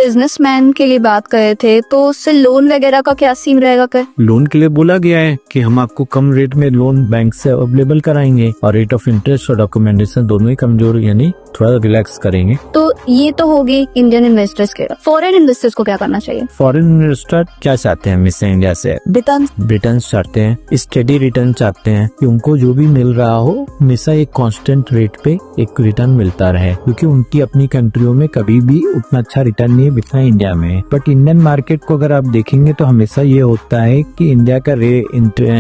Businessman के लिए बात कर रहे थे, तो उससे लोन वगैरह का क्या सीन रहेगा? कर लोन के लिए बोला गया है कि हम आपको कम रेट में लोन बैंक से अवेलेबल कराएंगे और रेट ऑफ इंटरेस्ट और डॉक्यूमेंटेशन दोनों ही कमजोर यानी थोड़ा रिलैक्स करेंगे। तो ये तो होगी इंडियन इन्वेस्टर्स के। फॉरेन इन्वेस्टर्स को क्या करना चाहिए? फॉरेन इन्वेस्टर क्या चाहते हैं हमेशा इंडिया से? रिटर्न चाहते हैं, स्टेडी रिटर्न चाहते हैं कि उनको जो भी मिल रहा हो हमेशा एक कांस्टेंट रेट पे एक रिटर्न मिलता रहे, क्योंकि उनकी अपनी कंट्रियों में कभी भी उतना अच्छा रिटर्न नहीं जितना इंडिया में है। बट इंडियन मार्केट को अगर आप देखेंगे तो हमेशा ये होता है कि इंडिया का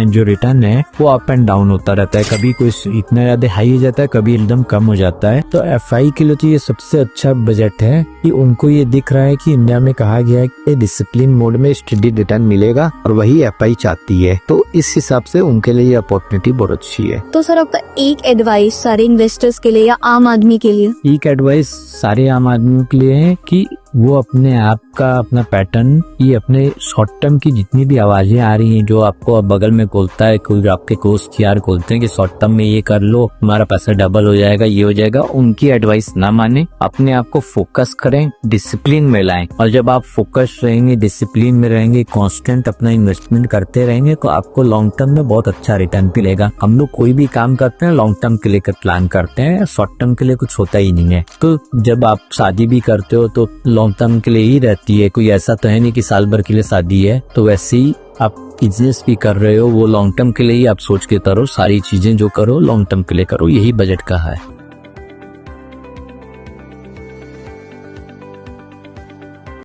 जो रिटर्न है वो अप एंड डाउन होता रहता है, कभी कोई इतना ज्यादा हाई हो जाता है, कभी एकदम कम हो जाता है। तो एफआई के लिए तो ये सबसे अच्छा बजट है कि उनको ये दिख रहा है कि इंडिया में कहा गया है कि डिसिप्लिन मोड में स्टडी रिटर्न मिलेगा और वही एफआई चाहती है, तो इस हिसाब से उनके लिए ये अपॉर्चुनिटी बहुत अच्छी है। तो सर आपका एक एडवाइस सारे इन्वेस्टर्स के लिए या आम आदमी के लिए? एक एडवाइस सारे आम आदमियों के लिए है कि वो अपने आप का अपना पैटर्न, ये अपने शॉर्ट टर्म की जितनी भी आवाजें आ रही हैं जो आपको बगल में बोलता है, कोई आपके दोस्त यार बोलते हैं कि शॉर्ट टर्म में ये कर लो तुम्हारा पैसा डबल हो जाएगा, ये हो जाएगा, उनकी एडवाइस ना माने, अपने आप को फोकस करें, डिसिप्लिन में लाएं। और जब आप फोकस रहेंगे, डिसिप्लिन में रहेंगे, कांस्टेंट अपना इन्वेस्टमेंट करते रहेंगे तो आपको लॉन्ग टर्म में बहुत अच्छा रिटर्न मिलेगा। हम लोग कोई भी काम करते हैं लॉन्ग टर्म के लिए प्लान करते हैं, शॉर्ट टर्म के लिए कुछ होता ही नहीं है। तो जब आप शादी भी करते हो तो लॉन्ग टर्म के लिए ही रहती है, कोई ऐसा तो है नहीं कि साल भर के लिए शादी है। तो वैसे ही आप बिजनेस भी कर रहे हो वो लॉन्ग टर्म के लिए ही आप सोच के करो, सारी चीजें जो करो लॉन्ग टर्म के लिए करो, यही बजट का है।